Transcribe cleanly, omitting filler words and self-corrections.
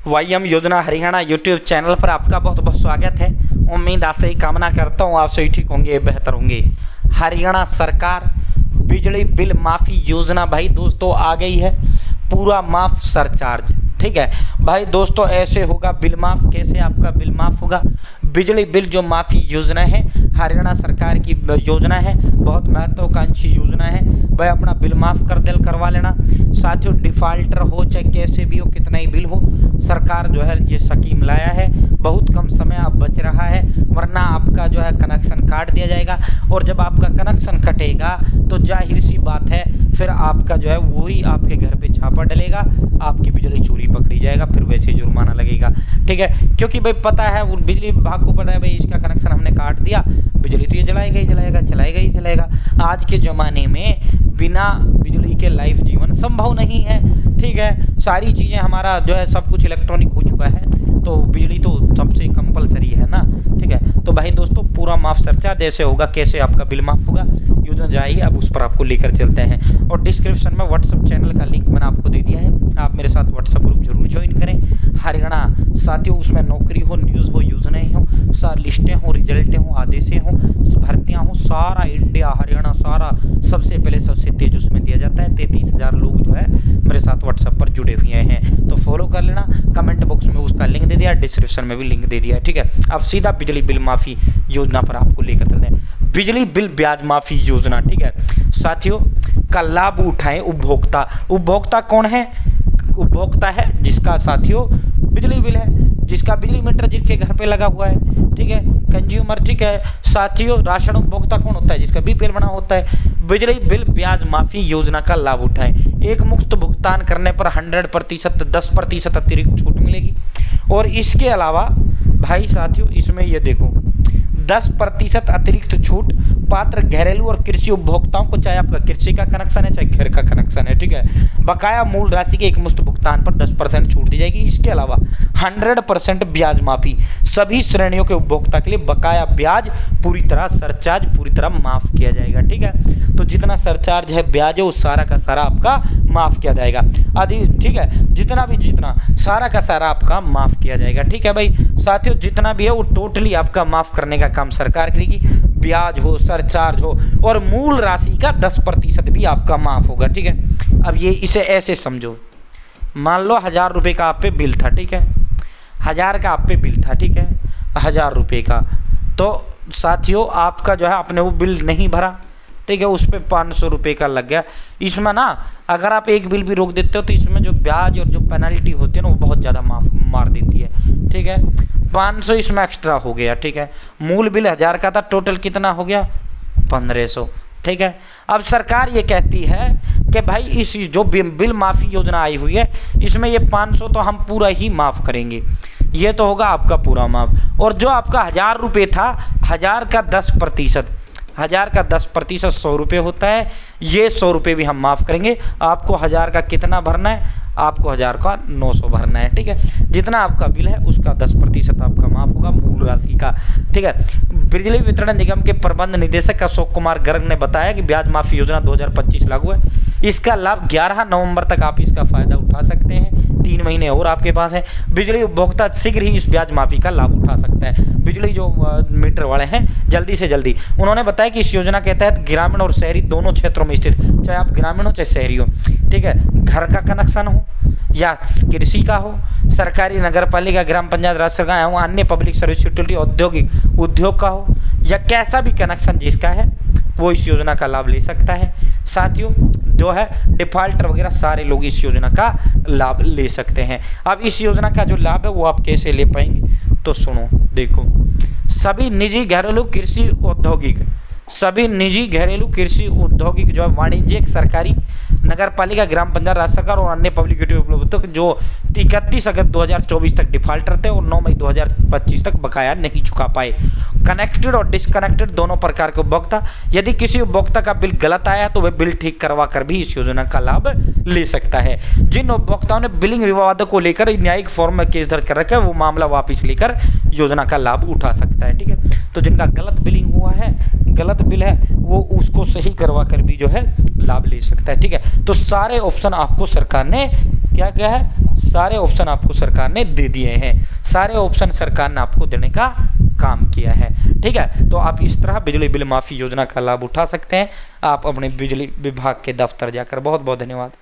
वाईएम योजना Haryana YouTube channel पर आपका बहुत बहुत स्वागत है। उम्मीद आपसे ही कामना करता हूँ आप सही ठीक होंगे, बेहतर होंगे। हरियाणा सरकार बिजली बिल माफ़ी योजना भाई दोस्तों आ गई है, पूरा माफ़ सरचार्ज। ठीक है भाई दोस्तों, ऐसे होगा बिल माफ़। कैसे आपका बिल माफ़ होगा? बिजली बिल जो माफ़ी योजना है हरियाणा सरकार की योजना है, बहुत महत्वाकांक्षी योजना है भाई। अपना बिल माफ़ करवा लेना साथियों। डिफ़ाल्टर हो चाहे कैसे भी हो, कितना ही बिल हो, सरकार जो है ये स्कीम लाया है। बहुत कम समय अब बच रहा है, वरना आपका जो है कनेक्शन काट दिया जाएगा। और जब आपका कनेक्शन कटेगा तो जाहिर सी बात है फिर आपका जो है वही आपके घर पे छापा डलेगा, आपकी बिजली चोरी पकड़ी जाएगा, फिर वैसे जुर्माना लगेगा। ठीक है, क्योंकि भाई पता है वो बिजली विभाग को पता है भाई इसका कनेक्शन हमने काट दिया, बिजली तो ये जलाएगा ही जलाएगा, चलाएगा ही चलाएगा। आज के ज़माने में बिना बिजली के लाइफ जीवन संभव नहीं है। ठीक है, सारी चीज़ें हमारा जो है सब कुछ इलेक्ट्रॉनिक हो चुका है, तो बिजली तो सबसे कंपलसरी है ना। ठीक है, तो भाई दोस्तों पूरा माफ़ सरचार्ज जैसे होगा, कैसे आपका बिल माफ़ होगा योजना जाएगी, अब उस पर आपको लेकर चलते हैं। और डिस्क्रिप्शन में व्हाट्सअप चैनल का लिंक मैंने आपको दे दिया है, आप मेरे साथ व्हाट्सअप ग्रुप जरूर ज्वाइन करें। हरियाणा साथियों, उसमें नौकरी हो, न्यूज़ हो, योजनाएँ हों, लिस्टें हों, रिजल्टें हों, आदेशें हों, भर्तियाँ हों, सारा इंडिया हरियाणा सारा सबसे पहले सबसे तेज उसमें दिया जाता है। 33,000 लोग जो है मेरे साथ व्हाट्सएप पर जुड़े हुए हैं, तो फॉलो कर लेना। कमेंट बॉक्स में उसका लिंक दे दिया, डिस्क्रिप्शन में भी लिंक दे दिया है। ठीक है, अब सीधा बिजली बिल माफ़ी योजना पर आपको लेकर चलते हैं। बिजली बिल ब्याज माफ़ी योजना, ठीक है साथियों, का लाभ उठाएं उपभोक्ता। उपभोक्ता कौन है? उपभोक्ता है जिसका साथियों बिजली बिल है, जिसका बिजली मीटर जिसके घर पे लगा हुआ है। ठीक है, कंज्यूमर। ठीक है साथियों, राशन उपभोक्ता कौन होता है? जिसका बीपीएल बना होता है। बिजली बिल ब्याज माफ़ी योजना का लाभ उठाएं। एक मुक्त भुगतान करने पर 100% 10% अतिरिक्त छूट मिलेगी। और इसके अलावा भाई साथियों इसमें ये देखो 10% अतिरिक्त छूट पात्र घरेलू और कृषि उपभोक्ताओं को, चाहे आपका कृषि का कनेक्शन है चाहे घर का कनेक्शन है। ठीक है, बकाया मूल राशि के एक मुश्त भुगतान पर 10% छूट दी जाएगी। इसके अलावा 100% ब्याज माफ़ी, सभी श्रेणियों के उपभोक्ता के लिए बकाया ब्याज पूरी तरह सरचार्ज पूरी तरह माफ़ किया जाएगा। ठीक है, तो जितना सरचार्ज है ब्याज है वो सारा का सारा आपका माफ़ किया जाएगा। ठीक है, जितना सारा का सारा आपका माफ़ किया जाएगा। ठीक है भाई साथियों, जितना भी है वो टोटली आपका माफ़ करने का काम सरकार करेगी। ब्याज हो, सरचार्ज हो, और मूल राशि का 10% भी आपका माफ़ होगा। ठीक है, अब ये इसे ऐसे समझो, मान लो 1000 रुपये का आप पे बिल था। ठीक है, 1000 का आप पे बिल था। ठीक है, 1000 रुपये का, तो साथियों आपका जो है आपने वो बिल नहीं भरा। ठीक है, उस पर 500 रुपये का लग गया। इसमें ना अगर आप एक बिल भी रोक देते हो तो इसमें जो ब्याज और जो पेनल्टी होती है ना वो बहुत ज़्यादा मार देती है। ठीक है, 500 इसमें एक्स्ट्रा हो गया। ठीक है, मूल बिल 1000 का था, टोटल कितना हो गया? 1500। ठीक है, अब सरकार ये कहती है कि भाई इस जो बिल माफ़ी योजना आई हुई है इसमें ये 500 तो हम पूरा ही माफ़ करेंगे, ये तो होगा आपका पूरा माफ़। और जो आपका 1000 रुपये था, 1000 का 10%, 1000 का 10% 100 रुपये होता है, ये 100 रुपये भी हम माफ़ करेंगे। आपको 1000 का कितना भरना है? आपको 1000 का 900 भरना है। ठीक है, जितना आपका बिल है उसका 10% आपका माफ़ होगा मूल राशि का। ठीक है, बिजली वितरण निगम के प्रबंध निदेशक अशोक कुमार गर्ग ने बताया कि ब्याज माफ़ी योजना 2025 लागू है। इसका लाभ 11 नवंबर तक आप इसका फ़ायदा उठा सकते हैं, 3 महीने और आपके पास है। बिजली उपभोक्ता शीघ्र ही इस ब्याज माफ़ी का लाभ उठा सकता है। बिजली जो मीटर वाले हैं जल्दी से जल्दी। उन्होंने बताया कि इस योजना के तहत ग्रामीण और शहरी दोनों क्षेत्रों में स्थित, चाहे आप ग्रामीण हो चाहे शहरी हो, ठीक है, घर का कनेक्शन हो या कृषि का हो, सरकारी, नगर पालिका, ग्राम पंचायत, राज्य सरकार हो, अन्य पब्लिक सर्विस यूटिलिटी, औद्योगिक उद्योग का हो, या कैसा भी कनेक्शन जिसका है वो इस योजना का लाभ ले सकता है। साथियों जो है डिफ़ाल्टर वगैरह सारे लोग इस योजना का लाभ ले सकते हैं। अब इस योजना का जो लाभ है वो आप कैसे ले पाएंगे, तो सुनो देखो, सभी निजी घरेलू कृषि औद्योगिक, सभी निजी घरेलू कृषि औद्योगिक जो है वाणिज्यिक, सरकारी, नगर पालिका, ग्राम पंचायत, राज्य सरकार और अन्य पब्लिक यूटिलिटी जो 31 अगस्त 2024 तक डिफॉल्टर थे और 9 मई 2025 तक बकाया नहीं चुका पाए। कनेक्टेड और डिसकनेक्टेड दोनों प्रकार के उपभोक्ता, यदि किसी उपभोक्ता का बिल गलत आया तो वह बिल ठीक करवा कर भी इस योजना का लाभ ले सकता है। जिन उपभोक्ताओं ने बिलिंग विवादों को लेकर न्यायिक फॉर्म में केस दर्ज कर रखा है वो मामला वापस लेकर योजना का लाभ उठा सकता है। ठीक है, तो जिनका गलत बिलिंग हुआ है, गलत बिल है, वो उसको सही करवा कर भी जो है लाभ ले सकता है। ठीक है, तो सारे ऑप्शन आपको सरकार ने क्या क्या है, सारे ऑप्शन आपको सरकार ने दे दिए हैं, सारे ऑप्शन सरकार ने आपको देने का काम किया है। ठीक है, तो आप इस तरह बिजली बिल माफ़ी योजना का लाभ उठा सकते हैं, आप अपने बिजली विभाग के दफ्तर जाकर। बहुत बहुत धन्यवाद।